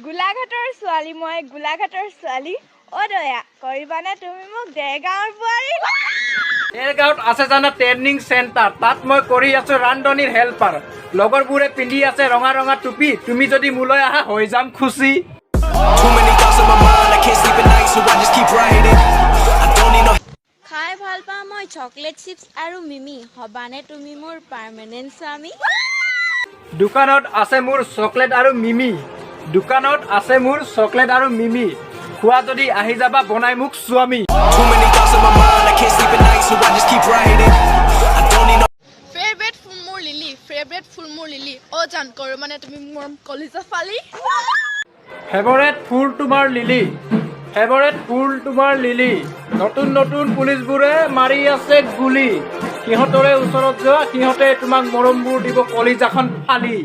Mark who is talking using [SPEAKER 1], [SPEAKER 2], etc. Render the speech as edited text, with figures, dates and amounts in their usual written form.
[SPEAKER 1] গোলাঘাটৰ ছোৱালী মই গোলাঘাটৰ ছোৱালী অ দয়া কৰিবানে তুমি মোক দেৰগাঁৱৰ বোৱাৰী
[SPEAKER 2] দেৰগাঁৱত আছে জানা ট্ৰেইনিং চেণ্টাৰ তাত মই কৰি আছো ৰান্ধনীৰ হেল্পাৰ লগৰবোৰে পিন্ধি আছে ৰঙা ৰঙা টুপি তুমি যদি মোলৈ আহা হৈ যাম খুচি
[SPEAKER 1] খাই ভাল পাওঁ মই চকলেট চিপছ আৰু মিমি হবানে তুমি মোৰ পাৰ্মানেণ্ট স্বামী
[SPEAKER 2] দোকানত আছে মোৰ চকলেট আৰু মিমি দোকানত আছে মোৰ চকলেট আৰু মিমি খোৱা যদি আহি যাবা বনাই মোক স্বামী
[SPEAKER 3] ফেভৰেট ফুল মোৰ লিলি অ জান কৰো মানে তুমি মোৰ কলিজা ফালি
[SPEAKER 2] ফেভৰেট ফুল তোমাৰ লিলি নতুন নতুন পুলিচবোৰে মাৰি আছে গুলি সিহঁতৰে ওচৰত যোৱা সিহঁতে তোমাক মৰমবোৰ দিব কলিজাখন ফালি